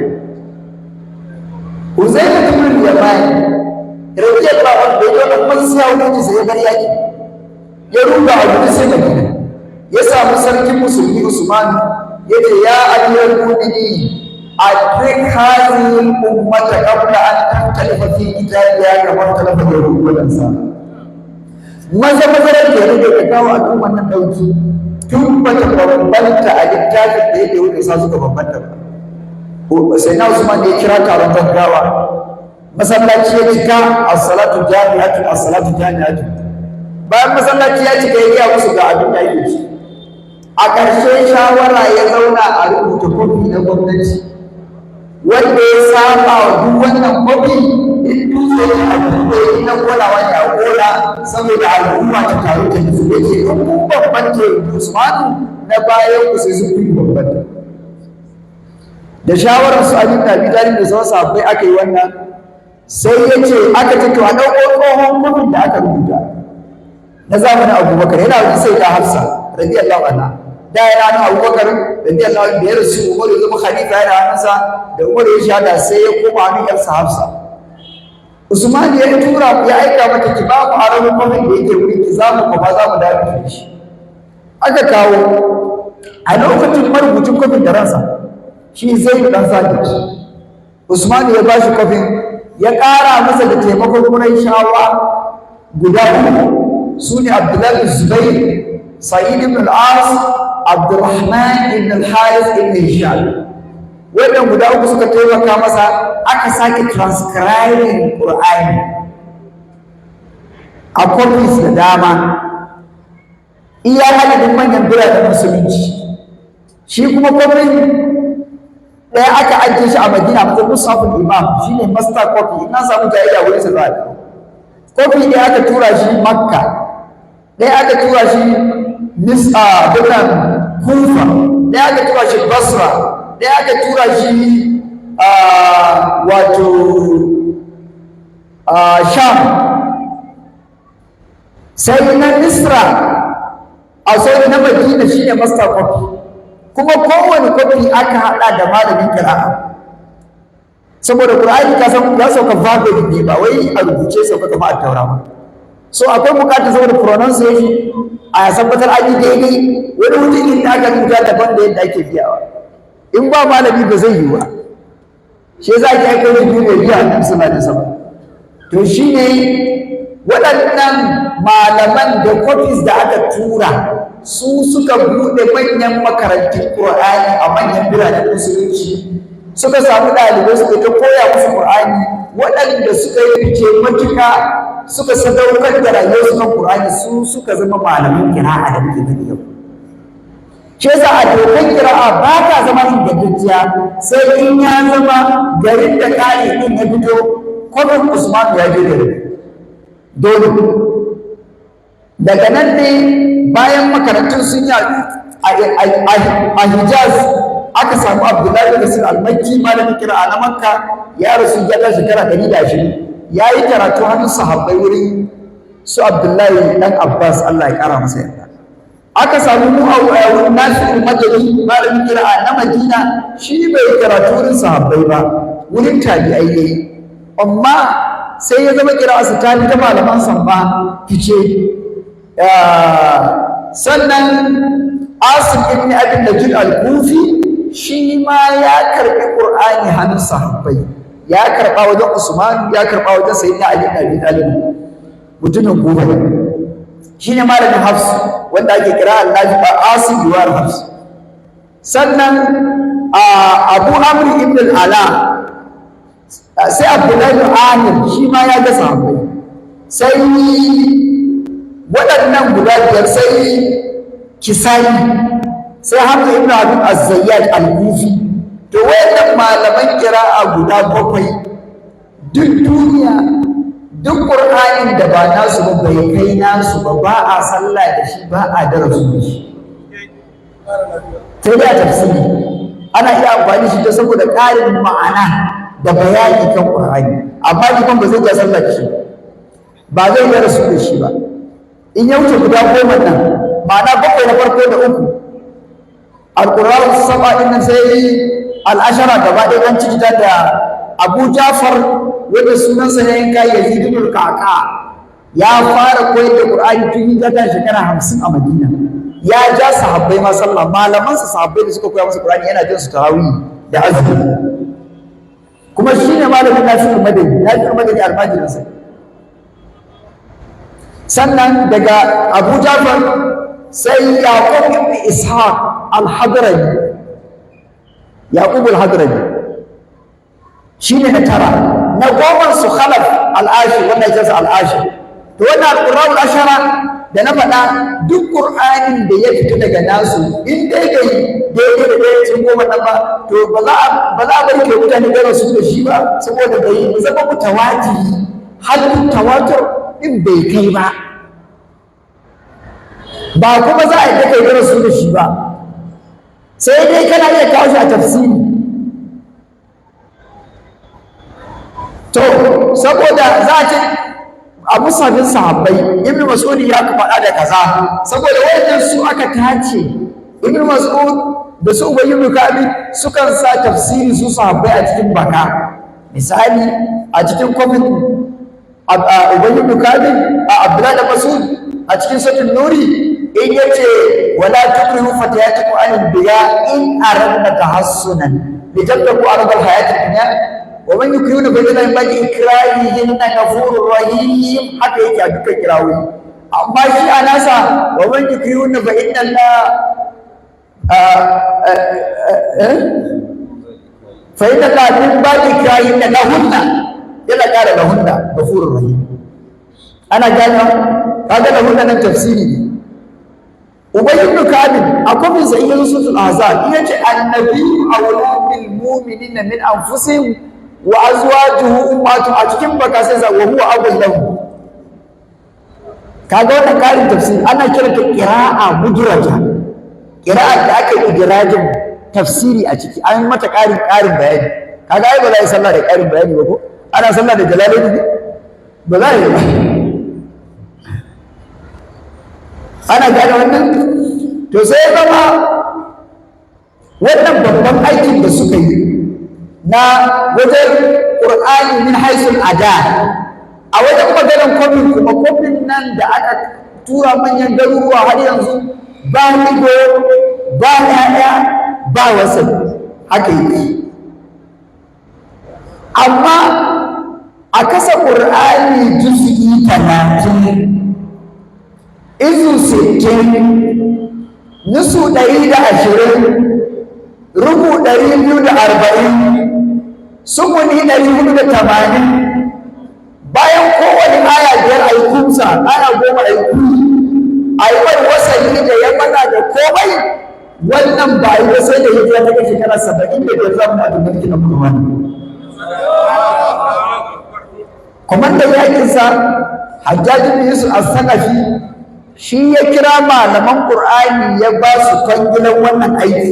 Speaker 3: Uzaifa ibn Yamani radiyallahu anhu da ya kuma sai wani sai ya bar yaki ya ruba a gudu sai Madina ya samu sarkin musulmi Usman yace ya ayyuhal mu'minin adrik hadhihi al-ummata qabla an tahtalifa fi kitabiha kama talafa yahud wa nasara. Maza da ka kawo al'umman nan dauki tun bata bambanta a littafin da yake wuce sa suka bambanta ba. Sai na Usman ya kira taron gaggawa masallaci ya cika as-salatu jami'atu as-salatu jami'atu. Bayan masallaci ya cika ya musu ga abin da yake ci. A ƙarshe shawara ya zauna a rubuta kofi na gwamnati wanda ya saba wa duk wannan kofi in dutse ne a dutse na kolawa ya kola saboda al'umma ta taru ta nufi yake in kun bambanta Usmanu na bayan ku sai sun fi bambanta. Da shawarar su Ali da Abi Talib da sauran sahabbai aka yi wannan sai ya ce aka ce to a ɗauko tsohon kofin da aka rubuta na zamanin Abubakar yana wani sai da Hafsa radiyallahu anha da yana nan Abubakar radiyallahu anhu da ya rasu Umar ya zama khalifa yana hannunsa da Umar ya shahada sai ya koma hannun yarsa Hafsa. Usman ya tura ya aika mata ki ba mu aron kofin da yake wuri ki zamu ko ba za mu dawo da shi. Aka kawo a lokacin marubucin kofin da ransa shi zai dan Sabit. Usman ya bashi kofin ya ƙara masa da taimakon Qurayshawa guda uku su ne Abdullahi Zubair, Sa'id ibn al-As, Abdurrahman ibn al-Harith ibn Hisham. Wannan guda uku suka taimaka masa aka sake transcribing Qur'ani a copies da dama iya adadin manyan biranen musulunci. Shi kuma kofin ɗaya aka ajiye shi a Madina a Musafin Imam shi ne master copy ina samu jayayya wurin sa zuwa kofi ɗaya aka tura shi Makka, ɗaya aka tura shi Birnin Kufa, ɗaya aka tura shi Basra, ɗaya aka tura shi Sham, sai na Misra a sai na Madina shi ne master copy. Kuma kowane kofi aka haɗa da malamin qira'a saboda Qur'ani ka san ya sauka verbally ne ba wai a rubuce sauka kamar at-Taura ba. So akwai bukatar saboda pronunciation a tabbatar an yi daidai wani mutum da aka rubuta daban da yadda ake biyawa in ba malami ba zai yi ba. Shi yasa ake aika wani biyu mai biya a sallallahu alaihi wasallam. To shine waɗannan malaman da copies da aka tura su suka buɗe manyan makarantun Qur'ani a manyan biranen musulunci, suka samu ɗalibai suka ta koya musu Qur'ani, waɗanda suka yi fice matuƙa suka sadaukar da rayuwarsu kan Qur'ani su suka zama malaman kira'a da muke gani yau. Shi yasa a dokan kira'a ba ta zama ingantacciya sai in ya zama garin da ƙari ɗin ya fito kwamin Usman ya je gari. Dole. Daga nan ne bayan makarantun sun yaɗu a Hijaz aka samu Abdullahi Nasir al-Makki malamin kira'a na Makka ya rasu ya ɗan shekara 120 ya yi karatu hannun sahabbai wurin su Abdullahi ɗan Abbas Allah ya ƙara masa yarda. Aka samu wurin Nasir Madani malamin kira'a na Madina shi bai karatu wurin sahabbai ba wurin tabi'ai yayi, amma sai ya zama kira'arsa ta ta malaman samba fice. Sannan Asim ibn Abi Najid al-Kufi shi ma ya karɓi Qur'ani hannun sahabbai, ya karɓa wajen Usman, ya karɓa wajen Sayyidina Ali ibn Abi Talib, mutumin Kufa ne. Shi ne malamin Hafs wanda ake kira al-Nafi Asim biwar Hafs. Sannan Abu Amr ibn al-Ala, sai Abdullahi ibn Amir shi ma ya ga sahabbai. Sai waɗannan guda biyar, sai Kisai, sai Hamza ibn Abdul Az-Zayyad al-Kufi. To wayannan malaman kira'a guda bakwai duk duniya duk Qur'anin da ba nasu ba bai kai nasu ba a sallah da shi, ba a darasu da shi. Sai da tafsiri ana iya amfani shi ta saboda ƙarin ma'ana da bayani kan Qur'ani, amma liman ba zai ja sallah da shi ba zai darasu da shi ba. In ya wuce guda 10 nan ma'ana 7 na farko da 3 al-Qur'an saba din nan sai al-ashara gaba ɗaya an ciki da Abu Ja'far wanda sunansa ya yanka Yazid ibn Ka'ka, ya fara koyar da Qur'ani tun hijira shekara 50 a Madina. Ya ja sahabbai ma sallah, malaman sa sahabbai da suka koya masa Qur'ani yana jin su tarawih da azumi. Kuma shine malamin Nasir Madani almajirinsa. Sannan daga Abu Ja'far sai Yaqub ibn Ishaq al-Hadrami, Yaqub al-Hadrami shine na tara. Na goma su Khalaf al-Ashir wanda ya jasa al-Ashir. To wannan al-Qur'an al-ashara da na faɗa duk Qur'anin da ya fita daga nasu in dai gai daidai da ɗaya cikin 10 nan ba, to ba za a bari ke mutane da su da shi ba, saboda bai zama mutawatiri, halin tawatur din bai kai ba, ba kuma za a yi kai da su da shi ba, sai dai kana iya kawo shi a tafsiri. To saboda za a ce a musafin sahabbai Ibn Mas'ud ya faɗa da kaza, saboda wayannan su aka tace. Ibn Mas'ud da su Ubay ibn Ka'b sukan sa tafsiri su sahabbai a cikin baka. Misali a cikin kofin Ubay ibn Ka'b Abdullah da Mas'ud a cikin suratul Nuri in yace wala tukrihu fatayatikum anil biya in aradna tahassunan litabtagu aradal hayatid dunya wa man yukrihuna fa inna lillahi ikrahihin ghafurur rahim. Haka yake a dukkan kirawoyi, amma shi a nasa wa man yukrihuna fa inna fa inna la min ba'di ikrahihin lahunna, yana ƙara lahunna ghafurur rahim. Ana gane kaga lahunna nan tafsiri ne. Ubay ibn Ka'b akwai zayyin suratul Ahzab yace annabi awla bil mu'minina min anfusihim wa azwajuhu ummatu, a cikin baka sai wa huwa abul lahu. Kaga wannan karin tafsiri ana kiranta qira'a mudraja, qira'a da aka yi idrajin tafsiri a ciki, an mata karin bayani. Kaga ai ba za a yi sallah da karin bayani ba ko ana sallah da jalalaini ba za a yi ba. Ana gane wannan. To sai zama wannan babban aikin da suka yi na wajen Qur'ani min haisul ada, a wajen maganar kwafin kuma kwafin nan da aka tura manyan garuruwa har yanzu ba ido ba ya'ya ba wasu haka yi. Amma a kasa ƙur'ani juz'i 30, izu 60, nusu 120, rubu 240, sukuni 480. bayan kowane aya biyar a yi kumsa, aya 10 a yi kuri, a yi wani wasali da ya faɗa da komai. Wannan ba yi ba sai da hijira ta kai shekara 75 zamu a duniya na Qur'ani. Kwamandan yakinsa Hajjaj bin Yusuf as-Saqafi shi ya kira malaman Qur'ani ya ba su kwangilan wannan aiki,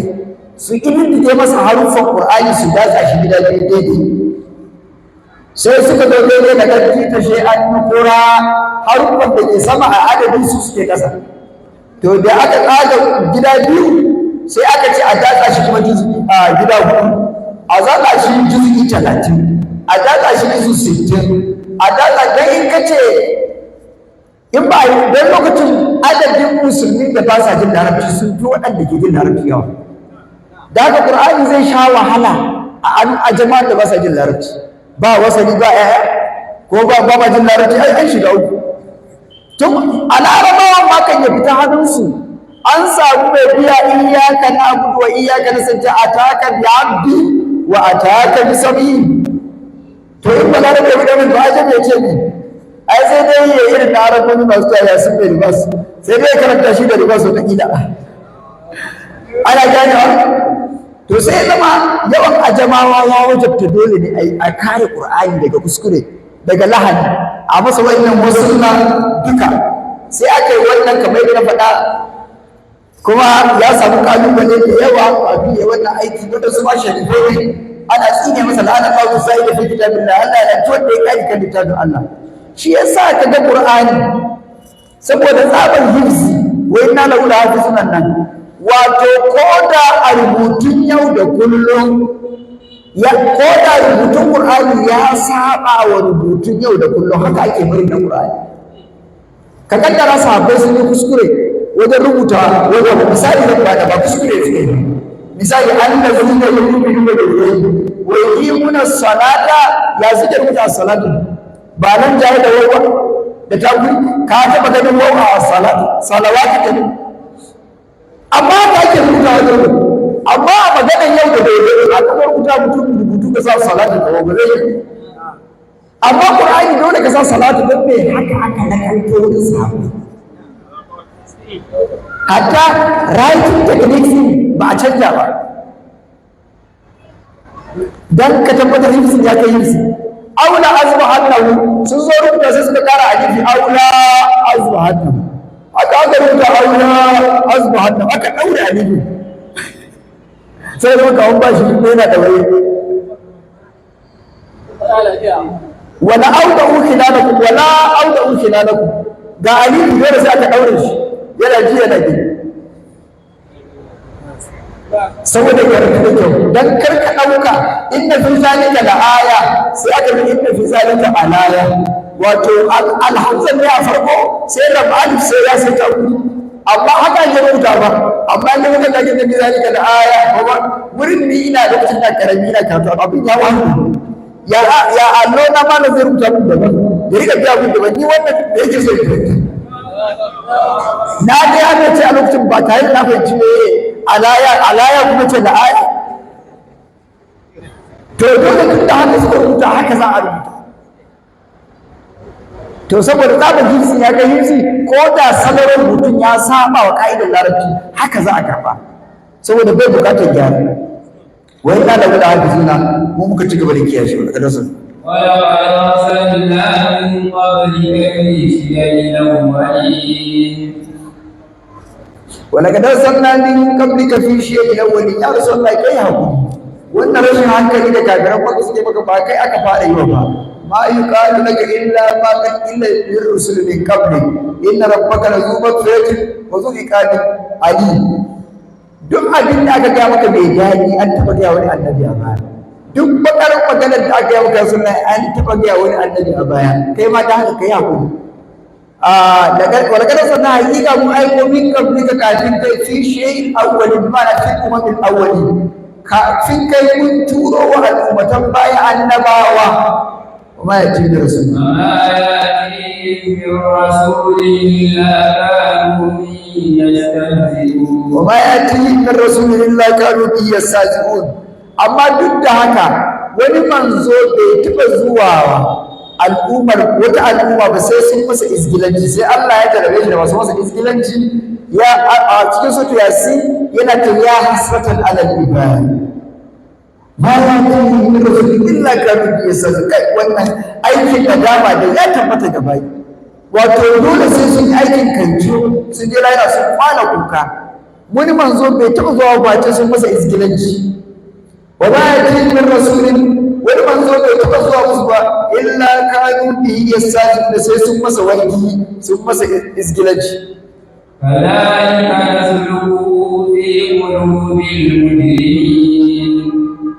Speaker 3: su ididdige masa haruffan Qur'ani su datsa shi gida daidai. Sai suka zo daidai da ƙarfi ta shi an nukura haruffan da ke sama a adadin su suke ƙasa. To da aka ƙaga gida biyu sai aka ce a datsa shi kuma gida huɗu, a datsa shi juz'i 30, a datsa shi izu 60, a datsa dan in kace in ba dan lokacin adadin musulmi da ba sa jin larabci sun fi waɗanda ke jin larabci yawa. Da haka Qur'ani zai sha wahala a jama'ar da ba sa jin larabci, ba wasali ba ƴaƴa ko ba jin larabci, ai an shiga uku. Tun a larabawan ma kan ya fita hannunsu an samu mai biya iyyaka na'budu wa iyyaka nasta'in, ataka bi abdi wa ataka bi sabi. To in ba larabe bi da min ba aje me ce ni, ai sai dai ya irin na arabobi masu taya sun bai ribas, sai dai karanta shi da ribas wata kila ana ganewa. To sai zama yawan ajamawa ya wajabta dole ne a kare Qur'ani daga kuskure, daga lahani, a masa wannan wasunna duka. Sai aka yi wannan kamar yadda na faɗa, kuma ya samu kalubale da yawa a biye wannan aiki da su ma sharifai ana tsine masa la'ana kawo sai da fi kitabillah, Allah ya tuwa da ya kai kan littafin Allah. Shi yasa ka ga Qur'ani saboda tsaban hifzi wa inna lahu lahafizun nan, wato koda a rubutun yau da kullum koda rubutun Qur'ani ya saba wa rubutun yau da kullum, haka ake barin da Qur'ani. Ka kaddara sahabbai sun yi kuskure wajen rubuta wajen misali da ba kuskure suke yi. Misali annazina yu'minuna bil-ghaibi wa yuqimuna as-salata, ya suke rubuta as-salatu ba nan jaye da wawa da tagu ka taba ganin wawa a salawatu ta, amma ka ke rubuta wajen, amma a maganar yau da daidai a kuma rubuta mutum rubutu ka sa salatu da wawa zai, amma Qur'ani dole ka sa salatu don me haka aka nakalto da sabu. Hatta writing techniques ba a canja ba, don ka tabbatar hifsin ya kai hifsi. Aula azbahannahu sun zo rubuta sai suka kara alifi aula azbahannahu, aka rubuta aula azbahannahu aka daura alifi sai zo ka ba shi ne yana da waye. Wala audahu khilalakum ga alifi dole sai aka daure shi yana ji yana ji, saboda ya rubuta da kyau dan karka dauka inna fi zalika la aya sai aka bi inna fi zalika alaya, wato alhamza ne a farko sai lam alif sai ya sai ta amma haka ne rubuta ba. Amma ne muka ga inna fi zalika la aya kuma wurin ni ina da cikin da karami na karatu abin ya wani ya allo na ma na zai rubuta mun daban da rika biya mun daban, ni wannan da yake so na ga ya ce a lokacin ba tare da fahimci ne alaya kuma ce da aya. To dole tun da haka suka rubuta haka za a rubuta. To saboda tsabar hifsi ya ga hifsi ko da salon rubutun ya saba wa ka'idar larabci haka za a karba, saboda bai bukatar gyara. Wai na da wada hafizuna mu muka ci gaba da kiyaye shi da sun.
Speaker 2: ولقد أرسلنا من قبلك في شيء الأولين
Speaker 3: ولقد أرسلنا من قبلك في شيء الأولين. يا رسول الله كي هو wannan rashin hankali da kafiran maka suke maka ba kai aka fara yi ba. Ma yuqalu laka illa ma qad illa lirrusul min qabli inna rabbaka la zu maghfiratin wa zu iqabin ali. Duk abin da aka ga maka mai daɗi an taɓa ga wani annabi a baya, duk bakar maganar da aka yi maka sunna an taɓa ga wani annabi a baya, kai ma da haka kai hakuri. ولقد أرسلنا حقيقة مؤيد من قبلك كافين في شيء أول بمعنى في الأمم الأولين kafin kai mun turo wa al'ummatan baya annabawa وما يأتي برسول
Speaker 2: وما يأتيهم من رسول إلا كانوا به يستهزئون
Speaker 3: وما يأتيهم من رسول إلا كانوا به يستهزئون أما ضد haka wani manzo bai taɓa zuwa al'ummar wata al'umma ba sai sun masa izgilanci sai Allah ya jarabe shi da masu masa izgilanci ya a cikin sautu yasin yana ta ya hasratan alal ibad ma ya tafi min rasul illa kanu bi yasaz kai wannan aikin nadama da ya tabbata ga bai wato dole sai sun aikin kanci sun je rayuwa sun kwana kuka wani manzo bai taɓa zuwa ba ce sun masa izgilanci wa ma ya tafi min rasulin wani manzo bai taɓa zuwa musu ba illa kanu bihi yastajib da sai sun masa wargi sun masa izgilanci
Speaker 2: كذلك نسلكه في قلوب المجرمين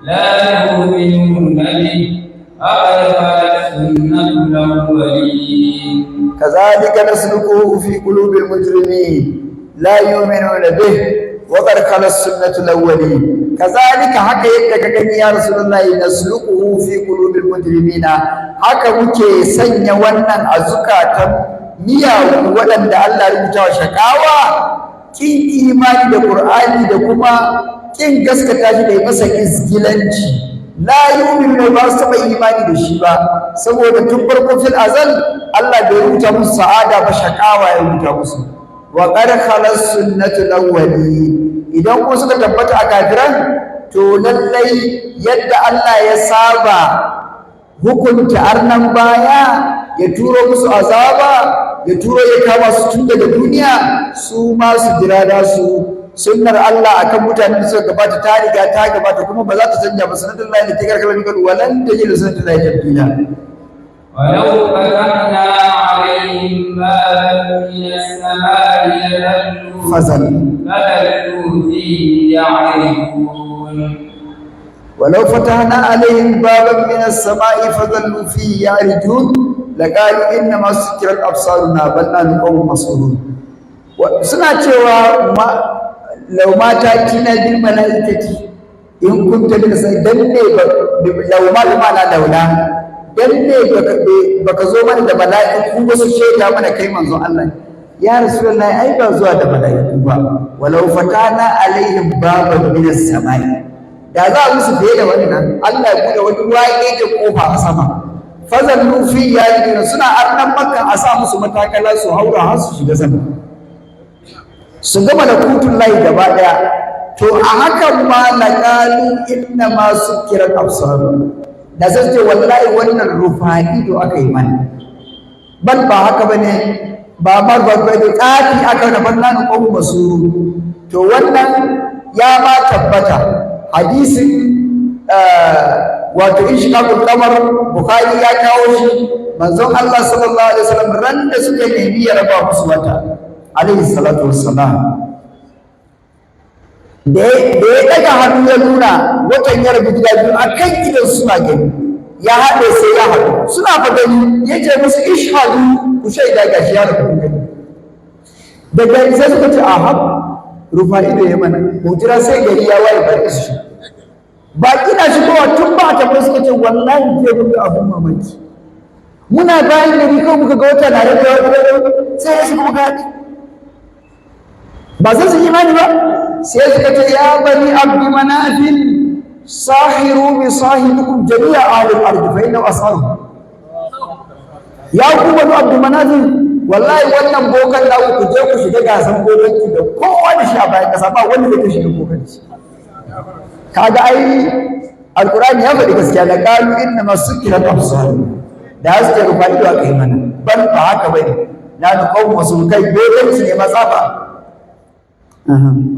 Speaker 2: لا يؤمنون به أبدا سنة الأولين
Speaker 3: كذلك نسلكه في قلوب المجرمين لا يؤمنون به وقد خلت السنة الأولين كذلك حكى يدك يا رسول الله نسلكه في قلوب المجرمين حكى مكي سنة ونن أزكاة miyagun waɗanda Allah rubuta wa shakawa kin imani da Qur'ani da kuma kin gaskata shi da yi masa izgilanci la yu'minu ba su taɓa imani da shi ba saboda tun farko fil azal Allah bai rubuta musu sa'ada ba shakawa ya rubuta musu wa qad khalas sunnatul awwali idan ko suka tabbata a kafiran to lallai yadda Allah ya saba hukunta arnan baya ya turo musu azaba ya turo ya kama su tun daga duniya su ma su jira da su sunnar Allah akan mutanen da suka gabata ta riga ta gabata kuma ba za ta canja ba sunnatullahi da take karkar kan walan da jira sunnatullahi tabdila
Speaker 2: ولو فتحنا عليهم بابا من السماء لظلوا فيه يعرجون
Speaker 3: ولو فتحنا عليهم بابا من السماء فظلوا فيه يعرجون لقالوا انما سكرت ابصارنا بل نحن قوم مسحورون suna cewa law ma ta'tina bil malaikati in kunta min sai dan ne law ma na laula dan ne baka zo mana da malaiku ba su shaida mana kai manzon Allah ya rasulullahi ai ba zuwa da malaiku ba walau fatana alaihim baban min as-samai da za a musu fiye da wannan Allah ya bude wani waye da kofa a sama fazallu fi yadina suna arnan makka a sa musu matakala su haura har su shiga sama su gama da kutun layi gaba daya to a hakan ma laqalu inna ma sukkirat absar da sai ce wallahi wannan rufa'i do aka yi mana bal ba haka bane ba ma ba da kafi aka da bannan ko masuru to wannan ya ma tabbata hadisin wato ishqaqul qamar bukhari ya kawo shi manzon Allah sallallahu alaihi wasallam ran da suka nemi ya raba musu wata alaihi salatu wassalam da ya daga hannu ya nuna watan ya rabu gida biyu akan gidan suna gani ya haɗe sai ya haɗu suna fa gani ya ce musu ishhadu ku shaida gashi ya rabu gani daga sai suka ce aha rufa ido ya mana mu jira sai gari ya waye bar isu baki na shigowa tun ba ta bai suka ce wallahi ke muka abun mamaki muna bayan gari ko muka ga wata na da sai su muka haɗe ba zai su imani ba sai suka ce ya bani abdi manafin sahiru bi sahibikum jami'a ahlul ardi fa inna asharu ya ku bani abdi manafin wallahi wannan bokan da ku je ku shiga gasan bokanci da kowa da shi a bayan kasa ba wanda zai shiga bokanci kaga ai alqur'ani ya faɗi gaskiya la qalu inna masukkirat absar da haske rufa ido aka yi mana ban ba haka bane la nu qawmu sulkai bokanci ne matsafa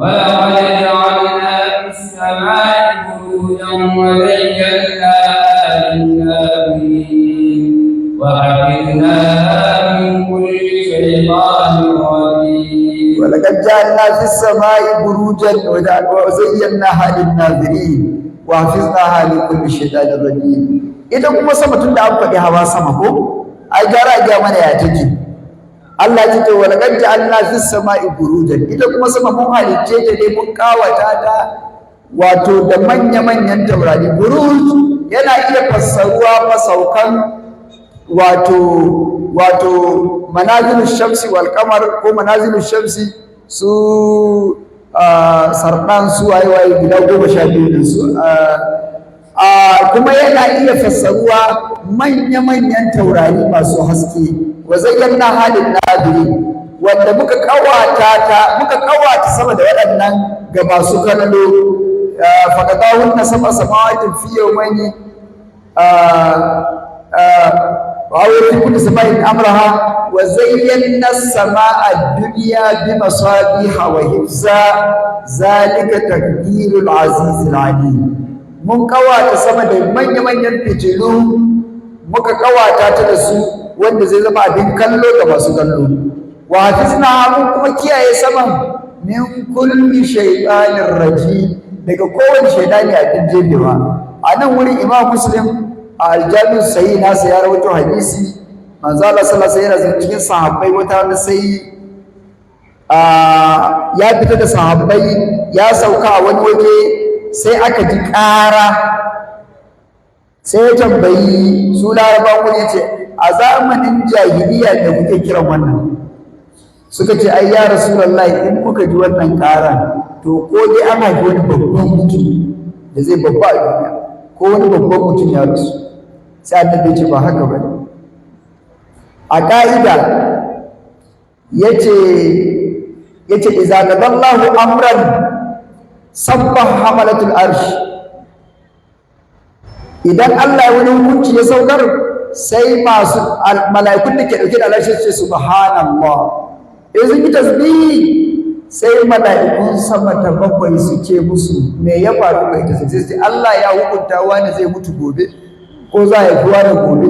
Speaker 2: ولقد جعلنا في السماء بروجا وزيناها للناظرين وحفظناها من كل شيطان رجيم
Speaker 3: ولقد جعلنا في السماء بروجا وزيناها للناظرين وحفظناها من كل شيطان رجيم ita kuma sama tun da an faɗi hawa sama ko ai gara ga mana ya take Allah ya ce wala qad ja'alna fis sama'i burujan ita kuma sama mun halicce ta ne mun kawata ta wato da manya-manyan taurari buruj yana iya fassaruwa masaukan wato manazilu shamsi wal qamar ko manazilu shamsi su sardan su waye guda 12 din su kuma yana iya fassaruwa manya-manyan taurari masu haske wa zayyana halin nadiri wanda muka kawata sama da waɗannan ga masu kallo faqadahun sab'a samawatin fi yawmayni wa fi kulli samain amraha wa zayyana as-samaa ad-dunya bi masabiha wa hifza zalika taqdirul azizil alim. Mun kawata sama da manya-manyan fitilu muka kawata ta da su wanda zai zama abin kallo ga masu kallo. Wa hafizna mun kuma kiyaye saman min kulli shaytanir rajim daga kowane shaydani abin jebewa. A nan wurin Imam Muslim a Al-Jami' Sahih nasa ya rawaito hadisi manzo Allah sallallahu alaihi wasallam cikin sahabbai wata wanda sai ya fita da sahabbai ya sauka a wani waje sai aka ji ƙara sai ya tambayi su larabawa wani ce a zamanin jahiliya da kuke kiran wannan suka ce ai ya rasulullahi in muka ji wannan ƙara to ko dai ana ji wani babban mutum da zai babba a duniya ko wani babban mutum ya rasu sai annabi ce ba haka ba ne a ƙa'ida yace idza nadallahu amran sabbah hamalatul arsh idan Allah ya wani hukunci ya saukar sai masu mala'ikun da ke dauke da al'arshi su ce subhanallah idan ki tasbihi sai mala'ikun sama ta bakwai su ce musu me ya faru kai ta sai Allah ya hukunta wani zai mutu gobe ko za ya kuwa da gobe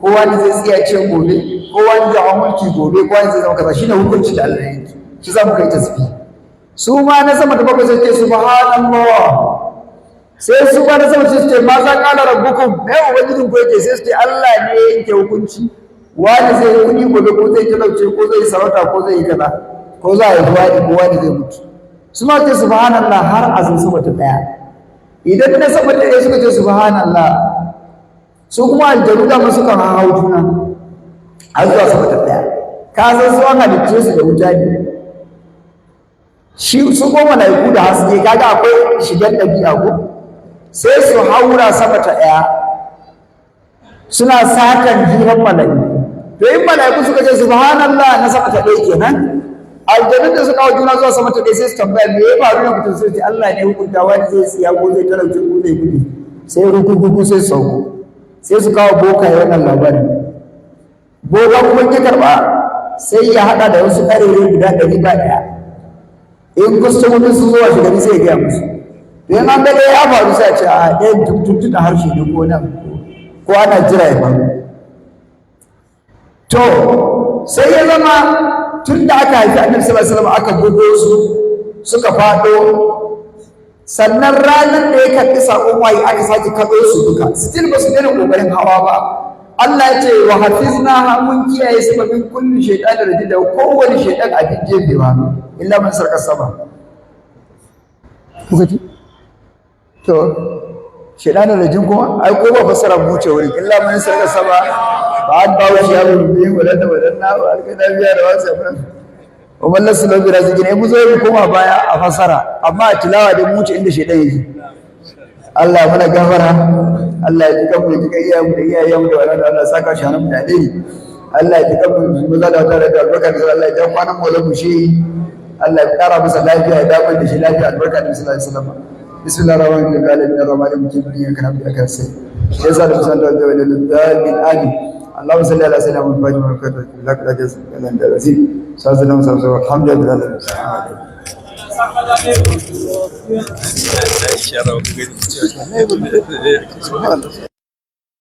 Speaker 3: ko wani zai tsiyace gobe ko wani zai mulki gobe ko wani zai zama kaza shine hukunci da Allah ya yi shi za mu kai tasbihi su ma na sama da bakwai sai ce subhanallah sai su ma na sama sai ce ma za qala rabbukum me ubangijin ku yake sai su ce Allah ne ya yanke hukunci wani zai yi kudi gobe ko zai talauce ko zai sarauta ko zai yi kaza ko za a yi wani ko wani zai mutu su ma ce subhanallah har azum sama ta daya idan na sama ta daya suka ce subhanallah su kuma aljanu da suka hau juna har zuwa sama ta daya ka san su an halicce su da wuta ne shi su goma malaiku da haske kaga akwai shigar dabi'a ko sai su haura sama ta daya suna satan hirar malaiku to in malaiku suka ce subhanallah na sama ta daya kenan aljanun da suka hawo juna zuwa sama ta daya sai su tambaya me ya faru ne mutum sai ce Allah ne hukunta wani zai tsiya ko zai talauce ko zai kudi sai rukuku sai sauko sai su kawo boka ya wannan labarin boka kuma ya karba sai ya hada da wasu karere guda 100 in kustomomin su zuwa shigari sai ya gaya musu to in an ga ya faru sai a ce a ɗayan tuntuta harshe ne ko nan ko ana jira ya faru to sai ya zama tun da aka haifi annabi sallallahu alaihi wasallam aka bugo su suka faɗo sannan ranar da ya karɓi saƙon wayi aka sake kaɗo su duka still ba su daina ƙoƙarin hawa ba Allah ya ce wa hafizna mun kiyaye sababin kullu shaytanin rajim da kowane shaytan abin jefewa illa man sarka sama kuka ji to shaytanin rajim kuma ai ko ba fasara buce wurin illa man sarka sama ba an bawo shi yaro ne wala da wadanna ba alƙada biya da wasu afran wa mallan su lobi razikin ai mu zo mu koma baya a fasara amma a tilawa da mu ce inda shaytan yake Allah mana gafara Allah ya tuka mu tuka iyayen da wala Allah saka shi hannun da dai Allah ya tuka mu maza da wata da albarka da Allah ya dan kwanan mu shi Allah ya kara masa lafiya ya dawo da shi lafiya albarka da sallallahu alaihi wasallam bismillahir rahmanir rahim arrahmanir rahim kana bi akan sai yasa da musan da dalil amin Allahumma salli ala sayyidina Muhammad wa barakatuh lak la jaz lan dalazim sallallahu alaihi wasallam alhamdulillah Insya Allah.